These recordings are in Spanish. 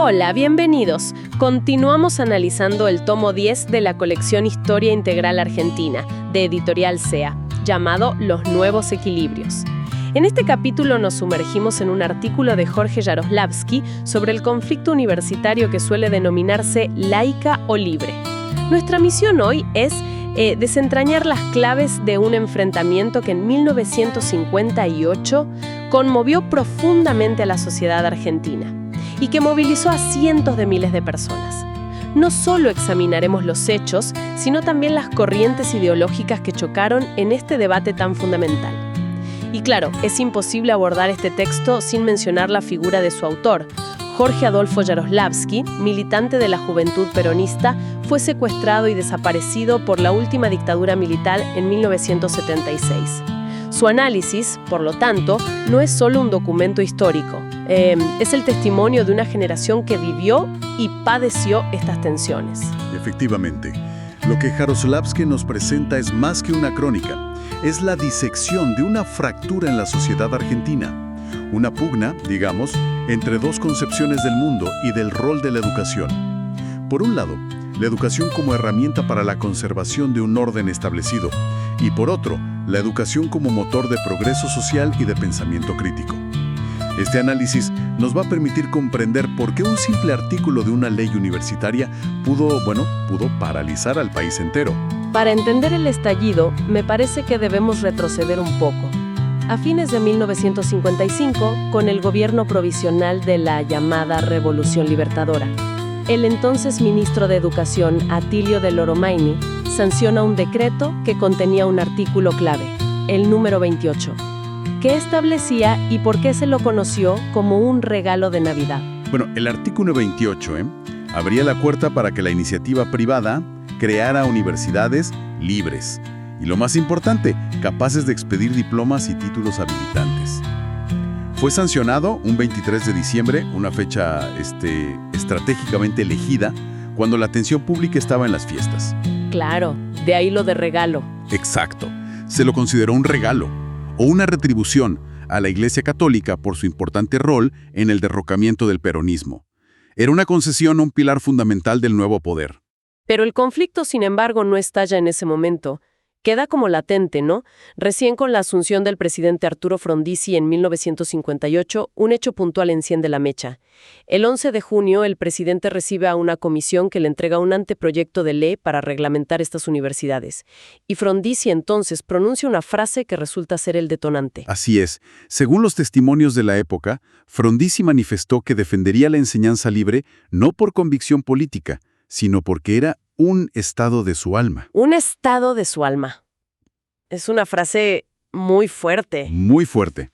Hola, bienvenidos. Continuamos analizando el tomo 10 de la colección Historia Integral Argentina, de Editorial SEA, llamado Los Nuevos Equilibrios. En este capítulo nos sumergimos en un artículo de Jorge Jaroslavsky sobre el conflicto universitario que suele denominarse laica o libre. Nuestra misión hoy es desentrañar las claves de un enfrentamiento que en 1958 conmovió profundamente a la sociedad argentina y que movilizó a cientos de miles de personas. No solo examinaremos los hechos, sino también las corrientes ideológicas que chocaron en este debate tan fundamental. Y claro, es imposible abordar este texto sin mencionar la figura de su autor. Jorge Adolfo Jaroslavsky, militante de la Juventud Peronista, fue secuestrado y desaparecido por la última dictadura militar en 1976. Su análisis, por lo tanto, no es solo un documento histórico, es el testimonio de una generación que vivió y padeció estas tensiones. Efectivamente, lo que Jaroslavsky nos presenta es más que una crónica, es la disección de una fractura en la sociedad argentina, una pugna, digamos, entre dos concepciones del mundo y del rol de la educación. Por un lado, la educación como herramienta para la conservación de un orden establecido, y por otro, la educación como motor de progreso social y de pensamiento crítico. Este análisis nos va a permitir comprender por qué un simple artículo de una ley universitaria pudo paralizar al país entero. Para entender el estallido, me parece que debemos retroceder un poco. A fines de 1955, con el gobierno provisional de la llamada Revolución Libertadora, el entonces ministro de Educación, Atilio del Oromaini, sanciona un decreto que contenía un artículo clave, el número 28, que establecía y por qué se lo conoció como un regalo de Navidad. Bueno, el artículo 28 abría la puerta para que la iniciativa privada creara universidades libres y, lo más importante, capaces de expedir diplomas y títulos habilitantes. Fue sancionado un 23 de diciembre, una fecha estratégicamente elegida, cuando la atención pública estaba en las fiestas. Claro, de ahí lo de regalo. Exacto. Se lo consideró un regalo o una retribución a la Iglesia Católica por su importante rol en el derrocamiento del peronismo. Era una concesión a un pilar fundamental del nuevo poder. Pero el conflicto, sin embargo, no estalla en ese momento. Queda como latente, ¿no? Recién con la asunción del presidente Arturo Frondizi en 1958, un hecho puntual enciende la mecha. El 11 de junio, el presidente recibe a una comisión que le entrega un anteproyecto de ley para reglamentar estas universidades. Y Frondizi entonces pronuncia una frase que resulta ser el detonante. Así es. Según los testimonios de la época, Frondizi manifestó que defendería la enseñanza libre no por convicción política, sino porque era un estado de su alma. Un estado de su alma. Es una frase muy fuerte. Muy fuerte.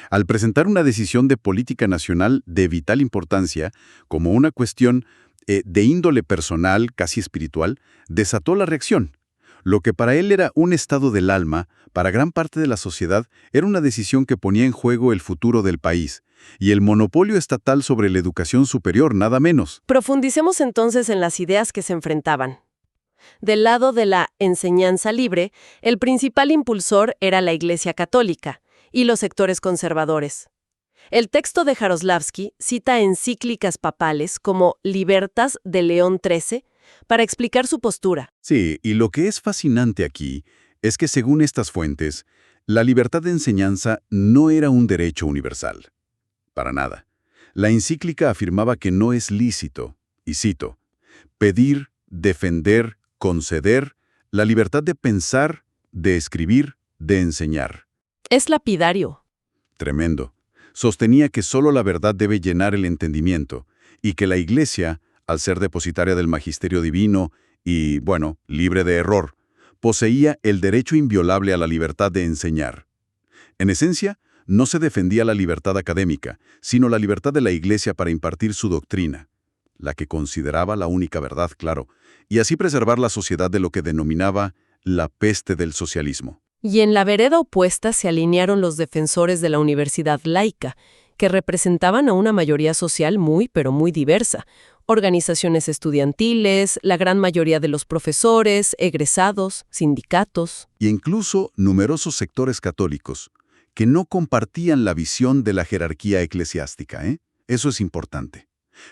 Al presentar una decisión de política nacional de vital importancia, como una cuestión de índole personal, casi espiritual, desató la reacción. Lo que para él era un estado del alma, para gran parte de la sociedad, era una decisión que ponía en juego el futuro del país y el monopolio estatal sobre la educación superior, nada menos. Profundicemos entonces en las ideas que se enfrentaban. Del lado de la enseñanza libre, el principal impulsor era la Iglesia Católica y los sectores conservadores. El texto de Jaroslavsky cita encíclicas papales como Libertas de León XIII para explicar su postura. Sí, y lo que es fascinante aquí es que según estas fuentes, la libertad de enseñanza no era un derecho universal. Para nada. La encíclica afirmaba que no es lícito, y cito, pedir, defender, conceder la libertad de pensar, de escribir, de enseñar. Es lapidario. Tremendo. Sostenía que solo la verdad debe llenar el entendimiento y que la Iglesia, al ser depositaria del magisterio divino y, libre de error, poseía el derecho inviolable a la libertad de enseñar. En esencia, no se defendía la libertad académica, sino la libertad de la Iglesia para impartir su doctrina, la que consideraba la única verdad, claro, y así preservar la sociedad de lo que denominaba la peste del socialismo. Y en la vereda opuesta se alinearon los defensores de la universidad laica, que representaban a una mayoría social muy, pero muy diversa. Organizaciones estudiantiles, la gran mayoría de los profesores, egresados, sindicatos. Y incluso numerosos sectores católicos, que no compartían la visión de la jerarquía eclesiástica, Eso es importante.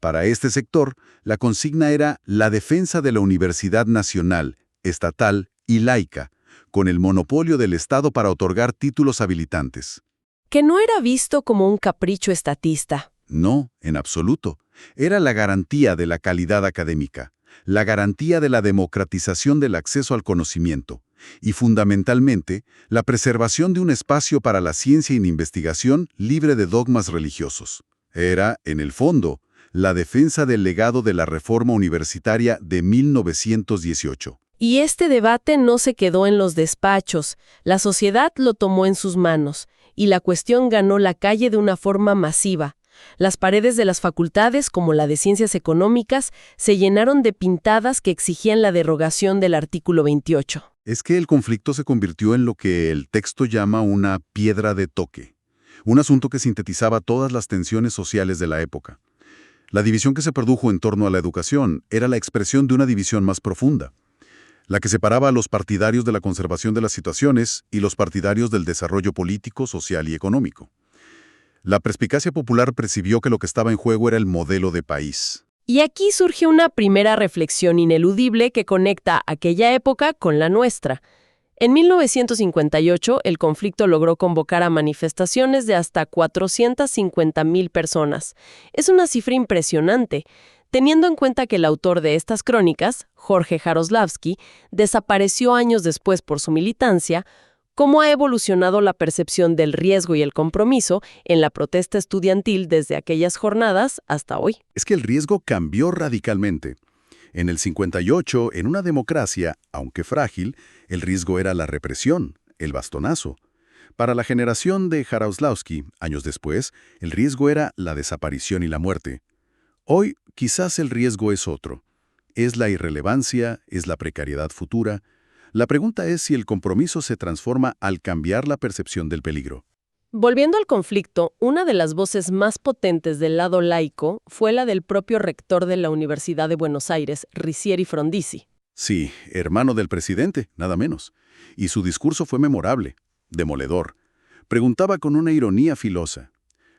Para este sector, la consigna era la defensa de la universidad nacional, estatal y laica, con el monopolio del Estado para otorgar títulos habilitantes. Que no era visto como un capricho estatista. No, en absoluto. Era la garantía de la calidad académica, la garantía de la democratización del acceso al conocimiento y, fundamentalmente, la preservación de un espacio para la ciencia y la investigación libre de dogmas religiosos. Era, en el fondo, la defensa del legado de la reforma universitaria de 1918. Y este debate no se quedó en los despachos. La sociedad lo tomó en sus manos, y la cuestión ganó la calle de una forma masiva. Las paredes de las facultades, como la de Ciencias Económicas, se llenaron de pintadas que exigían la derogación del artículo 28. Es que el conflicto se convirtió en lo que el texto llama una piedra de toque, un asunto que sintetizaba todas las tensiones sociales de la época. La división que se produjo en torno a la educación era la expresión de una división más profunda, la que separaba a los partidarios de la conservación de las situaciones y los partidarios del desarrollo político, social y económico. La perspicacia popular percibió que lo que estaba en juego era el modelo de país. Y aquí surge una primera reflexión ineludible que conecta aquella época con la nuestra. En 1958, el conflicto logró convocar a manifestaciones de hasta 450,000 personas. Es una cifra impresionante, teniendo en cuenta que el autor de estas crónicas, Jorge Jaroslavsky, desapareció años después por su militancia. ¿Cómo ha evolucionado la percepción del riesgo y el compromiso en la protesta estudiantil desde aquellas jornadas hasta hoy? Es que el riesgo cambió radicalmente. En el 58, en una democracia, aunque frágil, el riesgo era la represión, el bastonazo. Para la generación de Jaroslavsky, años después, el riesgo era la desaparición y la muerte. Hoy, quizás el riesgo es otro. Es la irrelevancia, es la precariedad futura. La pregunta es si el compromiso se transforma al cambiar la percepción del peligro. Volviendo al conflicto, una de las voces más potentes del lado laico fue la del propio rector de la Universidad de Buenos Aires, Ricieri Frondizi. Sí, hermano del presidente, nada menos. Y su discurso fue memorable, demoledor. Preguntaba con una ironía filosa: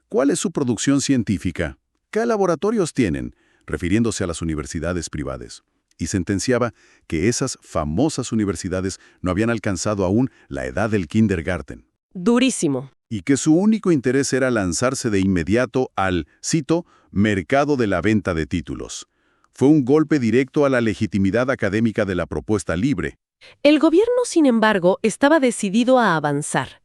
¿cuál es su producción científica? ¿Qué laboratorios tienen? Refiriéndose a las universidades privadas. Y sentenciaba que esas famosas universidades no habían alcanzado aún la edad del kindergarten. Durísimo. Y que su único interés era lanzarse de inmediato al, cito, mercado de la venta de títulos. Fue un golpe directo a la legitimidad académica de la propuesta libre. El gobierno, sin embargo, estaba decidido a avanzar.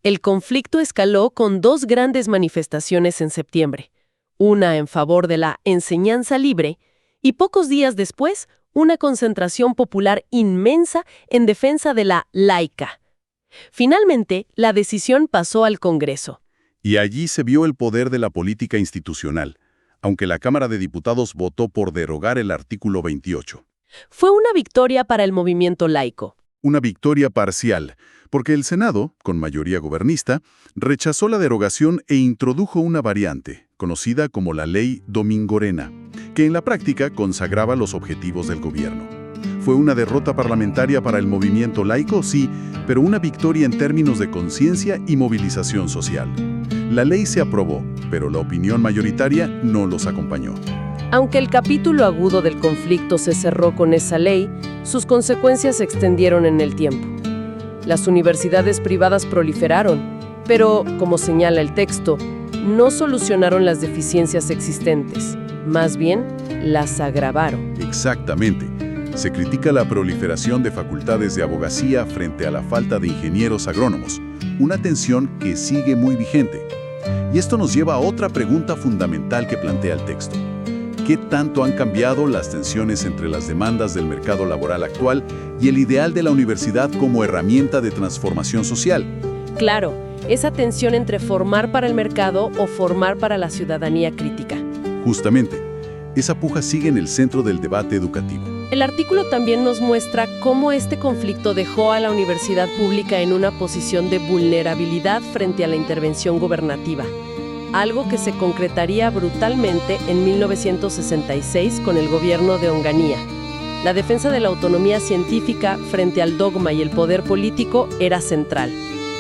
El conflicto escaló con dos grandes manifestaciones en septiembre. Una en favor de la enseñanza libre y pocos días después, una concentración popular inmensa en defensa de la laica. Finalmente, la decisión pasó al Congreso. Y allí se vio el poder de la política institucional, aunque la Cámara de Diputados votó por derogar el artículo 28. Fue una victoria para el movimiento laico. Una victoria parcial, porque el Senado, con mayoría gobernista, rechazó la derogación e introdujo una variante, conocida como la Ley Domingorena, que en la práctica consagraba los objetivos del gobierno. Fue una derrota parlamentaria para el movimiento laico, sí, pero una victoria en términos de conciencia y movilización social. La ley se aprobó, pero la opinión mayoritaria no los acompañó. Aunque el capítulo agudo del conflicto se cerró con esa ley, sus consecuencias se extendieron en el tiempo. Las universidades privadas proliferaron, pero, como señala el texto, no solucionaron las deficiencias existentes, más bien las agravaron. Exactamente. Se critica la proliferación de facultades de abogacía frente a la falta de ingenieros agrónomos, una tensión que sigue muy vigente. Y esto nos lleva a otra pregunta fundamental que plantea el texto. ¿Qué tanto han cambiado las tensiones entre las demandas del mercado laboral actual y el ideal de la universidad como herramienta de transformación social? Claro, esa tensión entre formar para el mercado o formar para la ciudadanía crítica. Justamente, esa puja sigue en el centro del debate educativo. El artículo también nos muestra cómo este conflicto dejó a la universidad pública en una posición de vulnerabilidad frente a la intervención gubernativa, algo que se concretaría brutalmente en 1966 con el gobierno de Onganía. La defensa de la autonomía científica frente al dogma y el poder político era central.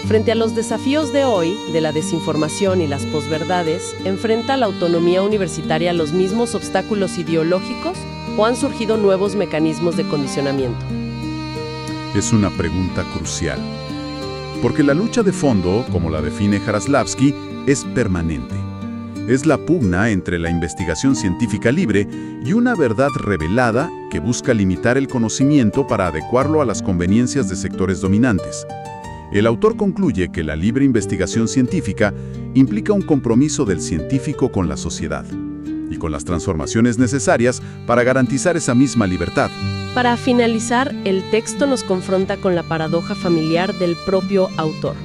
Frente a los desafíos de hoy, de la desinformación y las posverdades, ¿enfrenta la autonomía universitaria los mismos obstáculos ideológicos o han surgido nuevos mecanismos de condicionamiento? Es una pregunta crucial. Porque la lucha de fondo, como la define Jaroslavsky, es permanente. Es la pugna entre la investigación científica libre y una verdad revelada que busca limitar el conocimiento para adecuarlo a las conveniencias de sectores dominantes. El autor concluye que la libre investigación científica implica un compromiso del científico con la sociedad y con las transformaciones necesarias para garantizar esa misma libertad. Para finalizar, el texto nos confronta con la paradoja familiar del propio autor.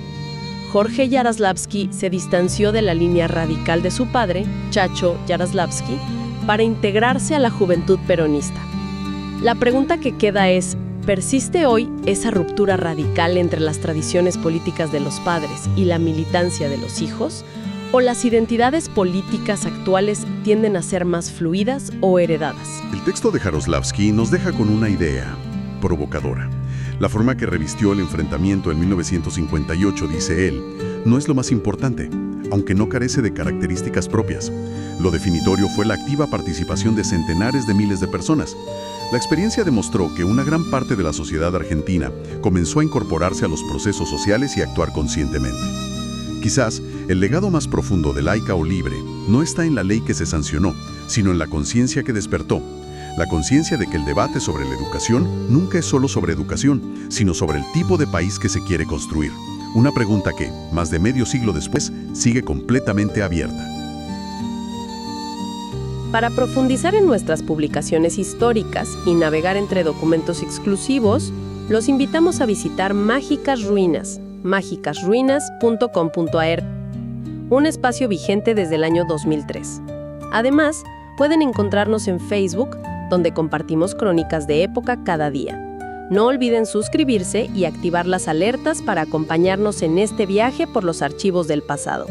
Jorge Jaroslavsky se distanció de la línea radical de su padre, Chacho Jaroslavsky, para integrarse a la juventud peronista. La pregunta que queda es, ¿persiste hoy esa ruptura radical entre las tradiciones políticas de los padres y la militancia de los hijos? ¿O las identidades políticas actuales tienden a ser más fluidas o heredadas? El texto de Jaroslavsky nos deja con una idea provocadora. La forma que revistió el enfrentamiento en 1958, dice él, no es lo más importante, aunque no carece de características propias. Lo definitorio fue la activa participación de centenares de miles de personas. La experiencia demostró que una gran parte de la sociedad argentina comenzó a incorporarse a los procesos sociales y a actuar conscientemente. Quizás el legado más profundo de laica o libre no está en la ley que se sancionó, sino en la conciencia que despertó. La conciencia de que el debate sobre la educación nunca es solo sobre educación, sino sobre el tipo de país que se quiere construir. Una pregunta que, más de medio siglo después, sigue completamente abierta. Para profundizar en nuestras publicaciones históricas y navegar entre documentos exclusivos, los invitamos a visitar Mágicas Ruinas, mágicasruinas.com.ar, un espacio vigente desde el año 2003. Además, pueden encontrarnos en Facebook, donde compartimos crónicas de época cada día. No olviden suscribirse y activar las alertas para acompañarnos en este viaje por los archivos del pasado.